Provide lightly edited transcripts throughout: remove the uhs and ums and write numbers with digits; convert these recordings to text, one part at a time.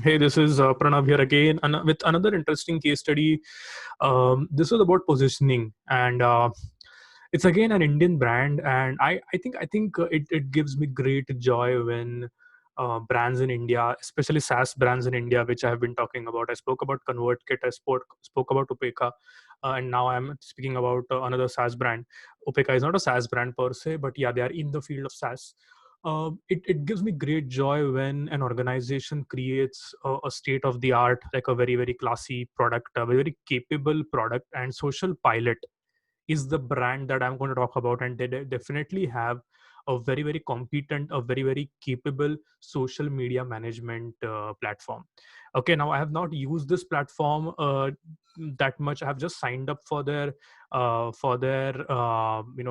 Hey, this is Pranav here again, and with another interesting case study. This is about positioning, and it's again an Indian brand, and I think it gives me great joy when brands in India, especially SaaS brands in India, which I have been talking about. I spoke about ConvertKit, I spoke about Upeka, and now I'm speaking about another SaaS brand. Upeka is not a SaaS brand per se, but yeah, they are in the field of SaaS. It gives me great joy when an organization creates a state of the art, like a very, very classy product, a very, very capable product. And Social Pilot is the brand that I'm going to talk about. And they definitely have a very, very competent, a very, very capable social media management platform. Okay, now I have not used this platform that much. I have just signed up for their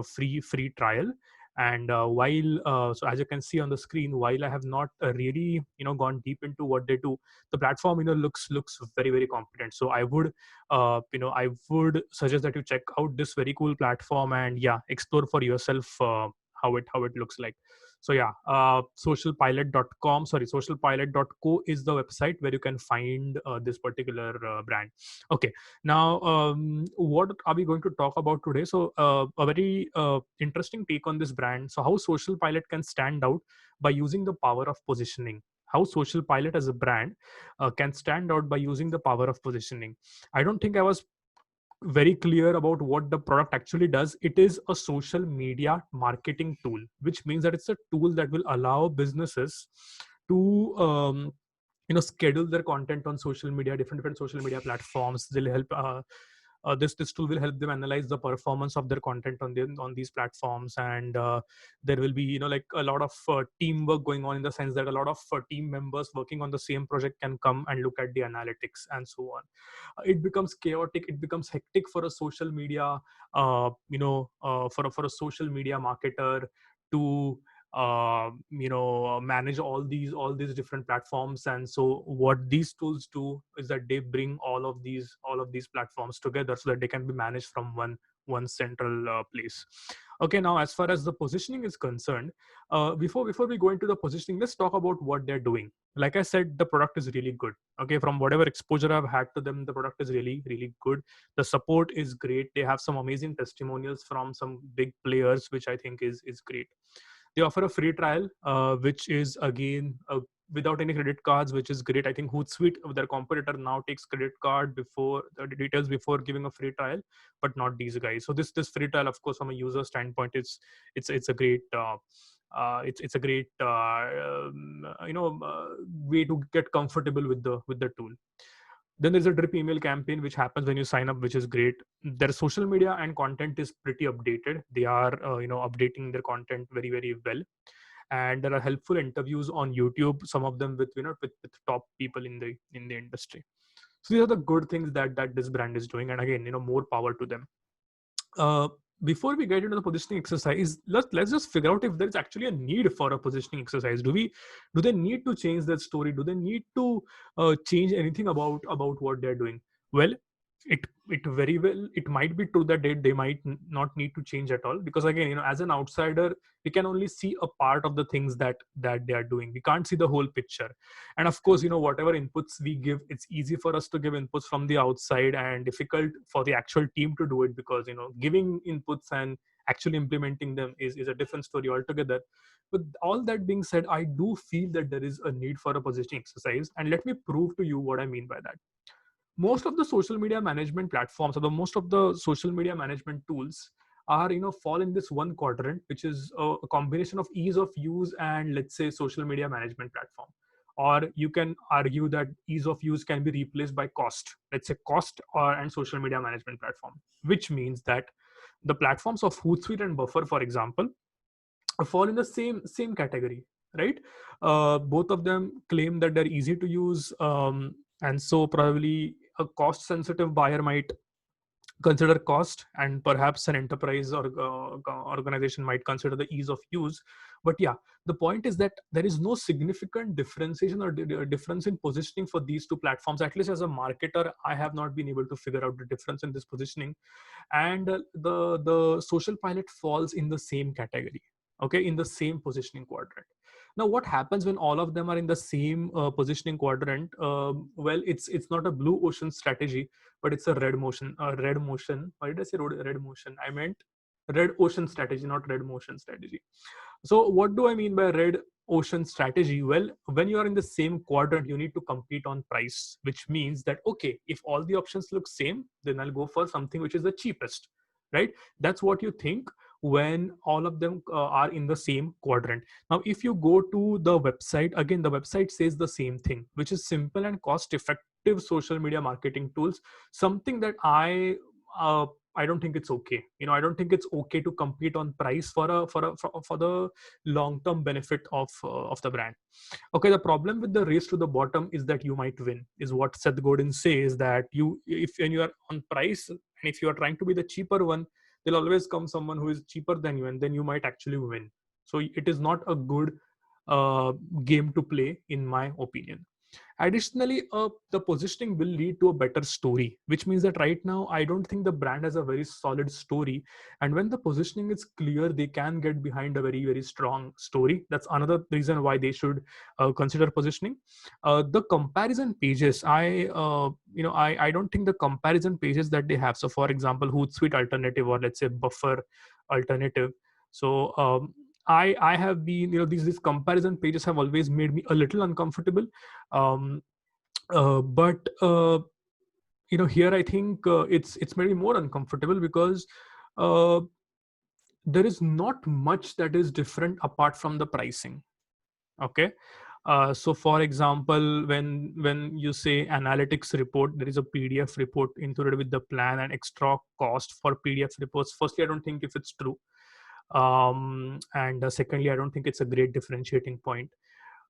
free trial. And while so as you can see on the screen, while I have not really gone deep into what they do, the platform looks very, very competent. So I would suggest that you check out this very cool platform and yeah, explore for yourself how it looks like. So yeah, socialpilot.co is the website where you can find this particular brand. Okay, now what are we going to talk about today? So a very interesting take on this brand. So how Social Pilot can stand out by using the power of positioning. How Social Pilot as a brand can stand out by using the power of positioning. I don't think I was very clear about what the product actually does. It is a social media marketing tool, which means that it's a tool that will allow businesses to schedule their content on social media, different social media platforms. They'll help this tool will help them analyze the performance of their content on these platforms. And there will be like a lot of teamwork going on, in the sense that a lot of team members working on the same project can come and look at the analytics and so on. It becomes chaotic, it becomes hectic for a social media for a social media marketer to manage all these different platforms. And so what these tools do is that they bring all of these platforms together so that they can be managed from one central place. Okay, now as far as the positioning is concerned, before we go into the positioning, let's talk about what they're doing. Like I said, the product is really good. Okay, from whatever exposure I've had to them, the product is really, really good. The support is great. They have some amazing testimonials from some big players, which I think is great. They offer a free trial, which is again without any credit cards, which is great. I think Hootsuite, their competitor, now takes credit card before the details before giving a free trial, but not these guys. So this free trial, of course, from a user standpoint, it's a great it's a great way to get comfortable with the tool. Then there's a drip email campaign which happens when you sign up, which is great. Their social media and content is pretty updated. They are updating their content very, very well. And there are helpful interviews on YouTube, some of them with top people in the industry. So these are the good things that this brand is doing, and again, more power to them. uh, Before we get into the positioning exercise, let's just figure out if there's actually a need for a positioning exercise. Do they need to change that story? Do they need to change anything about what they're doing? Well, it very well, it might be true that they might not need to change at all, because again, as an outsider, we can only see a part of the things that they are doing. We can't see the whole picture. And of course, whatever inputs we give, it's easy for us to give inputs from the outside and difficult for the actual team to do it, because giving inputs and actually implementing them is a different story altogether. With all that being said, I do feel that there is a need for a positioning exercise, and let me prove to you what I mean by that. Most of the social media management platforms, or the most of the social media management tools, are fall in this one quadrant, which is a combination of ease of use and, let's say, social media management platform. Or you can argue that ease of use can be replaced by cost, let's say cost or and social media management platform, which means that the platforms of Hootsuite and Buffer, for example, fall in the same category, right? Both of them claim that they're easy to use, and so probably a cost sensitive buyer might consider cost, and perhaps an enterprise or organization might consider the ease of use. But yeah, the point is that there is no significant differentiation or difference in positioning for these two platforms. At least as a marketer, I have not been able to figure out the difference in this positioning. And the Social Pilot falls in the same category, okay, in the same positioning quadrant. Now, what happens when all of them are in the same positioning quadrant? Well, it's not a blue ocean strategy, but it's a red motion. Red motion. Why did I say red motion? I meant red ocean strategy, not red motion strategy. So, what do I mean by red ocean strategy? Well, when you are in the same quadrant, you need to compete on price, which means that okay, if all the options look same, then I'll go for something which is the cheapest, right? That's what you think when all of them are in the same quadrant. Now, if you go to the website, again, the website says the same thing, which is simple and cost effective social media marketing tools, something that uh, I don't think it's okay. I don't think it's okay to compete on price for the long term benefit of the brand. Okay, the problem with the race to the bottom is that you might win, is what Seth Godin says, that if when you are on price and if you are trying to be the cheaper one, there'll always come someone who is cheaper than you, and then you might actually win. So it is not a good uh, game to play, in my opinion. Additionally, the positioning will lead to a better story, which means that right now I don't think the brand has a very solid story. And when the positioning is clear, they can get behind a very, very strong story. That's another reason why they should consider positioning. The comparison pages, I don't think the comparison pages that they have. So, for example, Hootsuite alternative, or let's say Buffer alternative. So I have been, these comparison pages have always made me a little uncomfortable. um, but here I think it's maybe more uncomfortable because uh, there is not much that is different apart from the pricing. Okay. So for example, when you say analytics report, there is a PDF report included with the plan and extra cost for PDF reports. Firstly, I don't think if it's true, and secondly, I don't think it's a great differentiating point.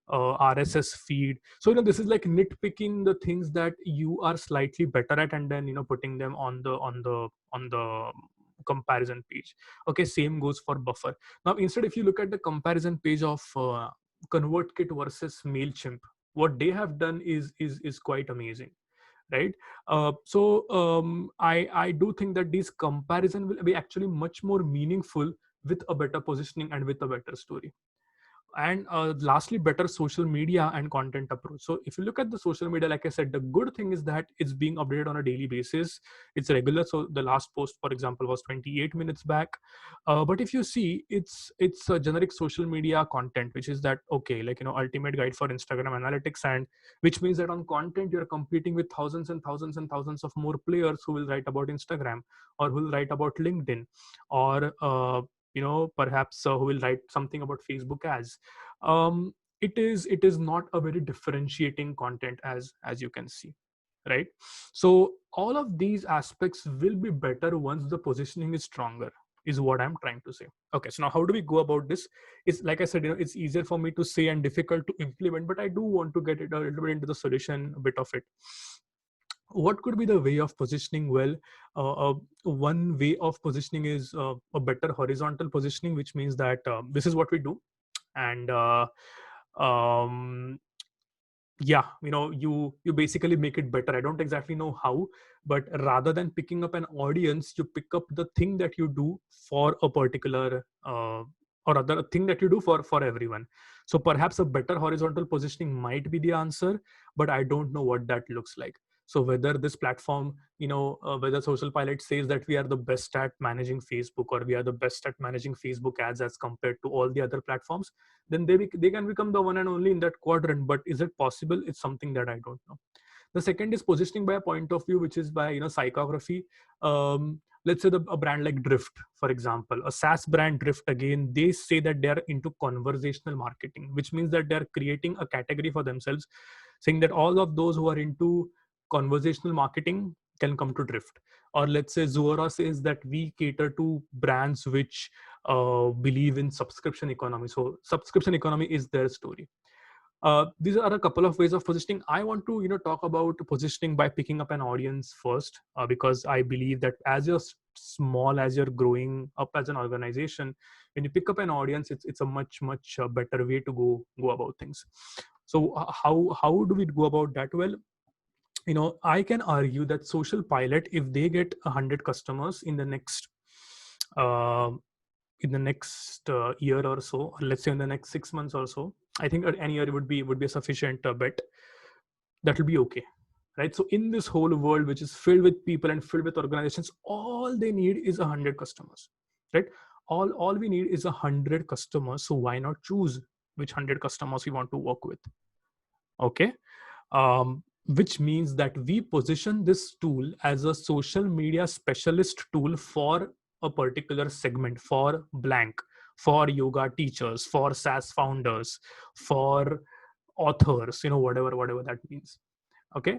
RSS feed. So this is like nitpicking the things that you are slightly better at, and then putting them on the comparison page. Okay, same goes for Buffer. Now, instead, if you look at the comparison page of ConvertKit versus Mailchimp, what they have done is quite amazing, right? I do think that this comparison will be actually much more meaningful with a better positioning and with a better story. And lastly, better social media and content approach. So if you look at the social media, like I said, the good thing is that it's being updated on a daily basis. It's regular. So the last post, for example, was 28 minutes back. But if you see, it's a generic social media content, which is that okay, like ultimate guide for Instagram analytics, and which means that on content you're competing with thousands and thousands and thousands of more players who will write about Instagram, or who will write about LinkedIn, or perhaps who will write something about Facebook ads. It is not a very differentiating content, as you can see, right? So all of these aspects will be better once the positioning is stronger, is what I'm trying to say. Okay, so now how do we go about this? It's like I said, it's easier for me to say and difficult to implement, but I do want to get it a little bit into the solution bit of it. What could be the way of positioning? Well, one way of positioning is a better horizontal positioning, which means that this is what we do. And um, yeah, you basically make it better. I don't exactly know how, but rather than picking up an audience, you pick up the thing that you do for a particular or other thing that you do for everyone. So perhaps a better horizontal positioning might be the answer, but I don't know what that looks like. So whether this platform, whether Social Pilot says that we are the best at managing Facebook, or we are the best at managing Facebook ads as compared to all the other platforms, then they can become the one and only in that quadrant. But is it possible? It's something that I don't know. The second is positioning by a point of view, which is by psychography. Let's say a brand like Drift, for example, a SaaS brand, Drift, again, they say that they're into conversational marketing, which means that they're creating a category for themselves, saying that all of those who are into conversational marketing can come to Drift. Or let's say Zuora says that we cater to brands which believe in subscription economy. So subscription economy is their story. These are a couple of ways of positioning. I want to talk about positioning by picking up an audience first, because I believe that as you're small, as you're growing up as an organization, when you pick up an audience, it's a much better way to go about things. So how do we go about that? Well, I can argue that Social Pilot, if they get 100 customers in the next uh, year or so, or let's say in the next 6 months or so, I think an year would be a sufficient bet. That will be okay, right? So in this whole world which is filled with people and filled with organizations, all they need is 100 customers, right? All we need is 100 customers. So why not choose which 100 customers we want to work with? Okay. Which means that we position this tool as a social media specialist tool for a particular segment, for blank, for yoga teachers, for SaaS founders, for authors, whatever that means. Okay.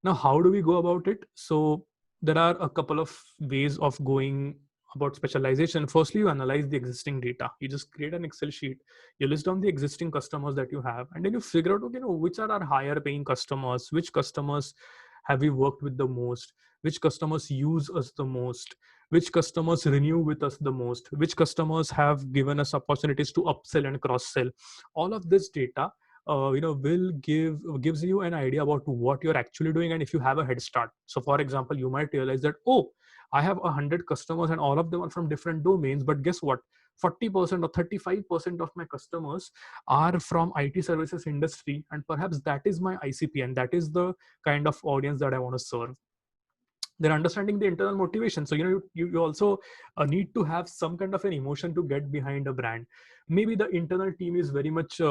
Now, how do we go about it? So there are a couple of ways of going about specialization. Firstly, you analyze the existing data. You just create an Excel sheet. You list down the existing customers that you have, and then you figure out, okay, which are our higher paying customers, which customers have we worked with the most, which customers use us the most, which customers renew with us the most, which customers have given us opportunities to upsell and cross sell. All of this data will gives you an idea about what you're actually doing, and if you have a head start. So for example, you might realize that, oh, I have 100 customers and all of them are from different domains, but guess what, 40% or 35% of my customers are from IT services industry, and perhaps that is my ICP, and that is the kind of audience that I want to serve. They're understanding the internal motivation. So you also need to have some kind of an emotion to get behind a brand. Maybe the internal team is very much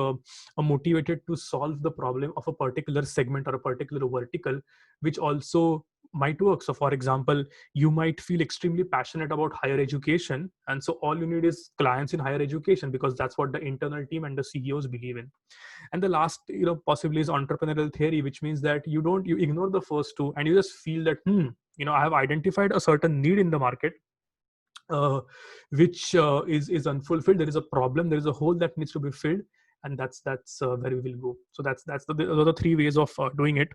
motivated to solve the problem of a particular segment or a particular vertical, which also might work. So for example, you might feel extremely passionate about higher education, and so all you need is clients in higher education, because that's what the internal team and the CEOs believe in. And the last, possibly, is entrepreneurial theory, which means that you ignore the first two, and you just feel that, I have identified a certain need in the market, which is unfulfilled. There is a problem, there is a hole that needs to be filled, and that's where we will go. So that's the three ways of doing it.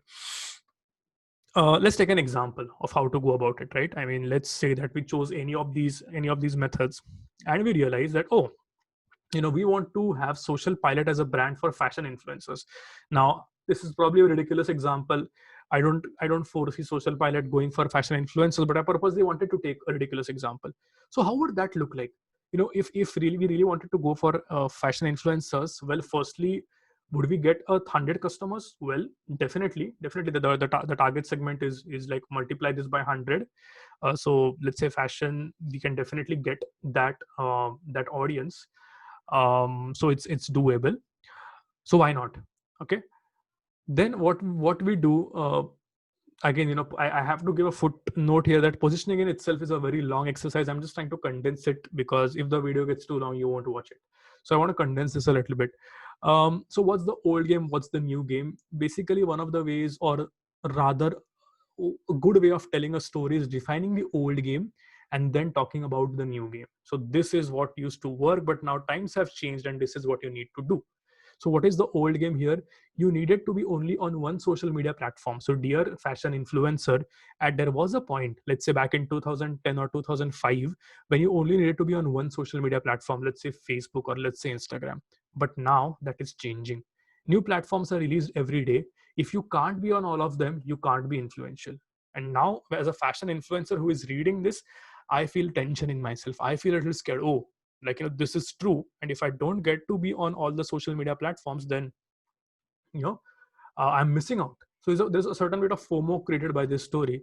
Let's take an example of how to go about it, right? I mean, let's say that we chose any of these methods, and we realize that, oh, we want to have Social Pilot as a brand for fashion influencers. Now, this is probably a ridiculous example. I don't foresee Social Pilot going for fashion influencers, but I purposely wanted to take a ridiculous example. So how would that look like? If really we really wanted to go for fashion influencers, well, firstly, would we get 100 customers? Well, definitely the target segment is like multiply this by 100. So let's say fashion, we can definitely get that audience. So it's doable. So why not? Okay. Then what we do, again, I have to give a footnote here that positioning in itself is a very long exercise. I'm just trying to condense it, because if the video gets too long, you won't watch it. So I want to condense this a little bit. So what's the old game, what's the new game? Basically, one of the ways, or rather a good way of telling a story, is defining the old game and then talking about the new game. So this is what used to work, but now times have changed, and this is what you need to do. So what is the old game here? You needed to be only on one social media platform. So dear fashion influencer, there was a point, let's say back in 2010 or 2005, when you only needed to be on one social media platform, let's say Facebook or let's say Instagram. But now that is changing. New platforms are released every day. If you can't be on all of them, you can't be influential. And now, as a fashion influencer who is reading this, I feel tension in myself. I feel a little scared. Oh, this is true, and if I don't get to be on all the social media platforms, then I'm missing out. So there's a certain bit of FOMO created by this story.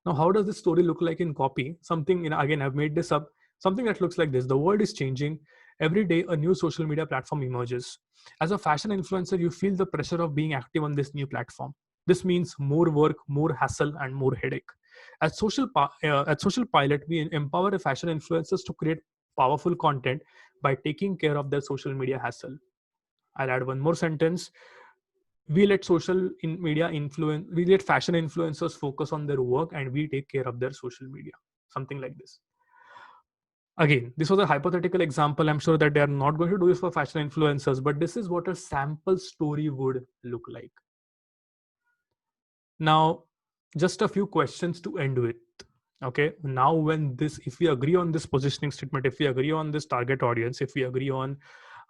Now, how does this story look like in copy? Something, again, I've made this up. Something that looks like this: the world is changing. Every day a new social media platform emerges. As a fashion influencer, you feel the pressure of being active on this new platform. This means more work, more hassle, and more headache. At Social Pilot, we empower the fashion influencers to create powerful content by taking care of their social media hassle. I'll add one more sentence. We let we let fashion influencers focus on their work, and we take care of their social media. Something like this. Again, this was a hypothetical example. I'm sure that they are not going to do this for fashion influencers, but this is what a sample story would look like. Now, just a few questions to end with. Okay, now if we agree on this positioning statement, if we agree on this target audience, if we agree on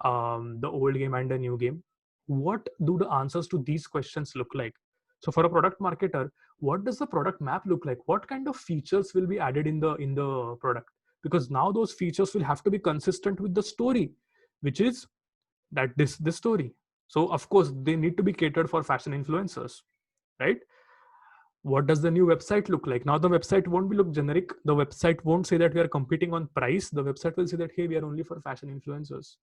the old game and the new game, what do the answers to these questions look like? So for a product marketer, what does the product map look like? What kind of features will be added in the product? Because now those features will have to be consistent with the story, which is that this story. So of course they need to be catered for fashion influencers, right? What does the new website look like? Now the website won't be look generic. The website won't say that we are competing on price. The website will say that, hey, we are only for fashion influencers.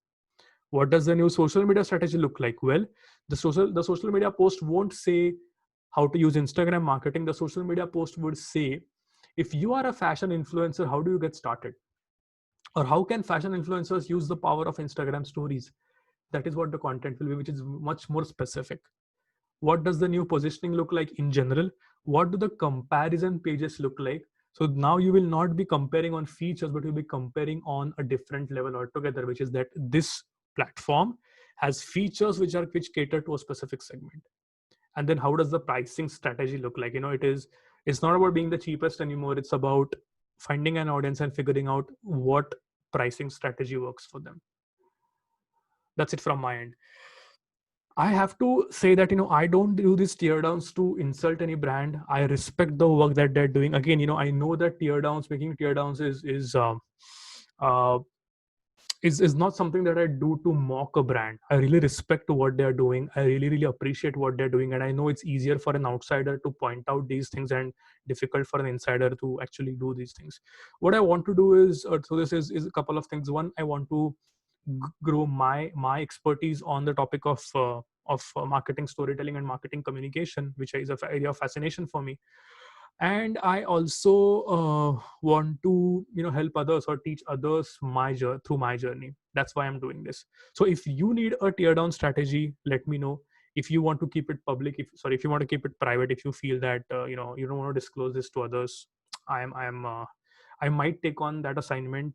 What does the new social media strategy look like? Well, the social media post won't say how to use Instagram marketing. The social media post would say, if you are a fashion influencer, how do you get started? Or how can fashion influencers use the power of Instagram stories? That is what the content will be, which is much more specific. What does the new positioning look like in general? What do the comparison pages look like? So now you will not be comparing on features, but you'll be comparing on a different level altogether, which is that this platform has features which cater to a specific segment. And then how does the pricing strategy look like? It's not about being the cheapest anymore. It's about finding an audience and figuring out what pricing strategy works for them. That's it from my end. I have to say that, I don't do these tear downs to insult any brand. I respect the work that they're doing. Again, I know that making tear downs uh, is not something that I do to mock a brand. I really respect what they're doing. I really, really appreciate what they're doing. And I know it's easier for an outsider to point out these things and difficult for an insider to actually do these things. What I want to do is, so this is a couple of things. One, I want to grow my expertise on the topic of marketing storytelling and marketing communication, which is an area of fascination for me. And I also want to help others or teach others through my journey. That's why I'm doing this. So if you need a tear down strategy, let me know. If you want to keep it public, if you want to keep it private, if you feel that you don't want to disclose this to others, I might take on that assignment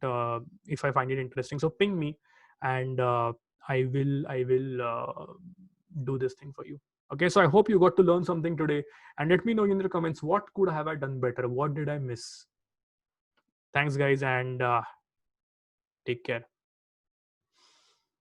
if I find it interesting. So ping me, and I will do this thing for you. Okay, so I hope you got to learn something today, and let me know in the comments, what could have I done better? What did I miss? Thanks, guys, and take care.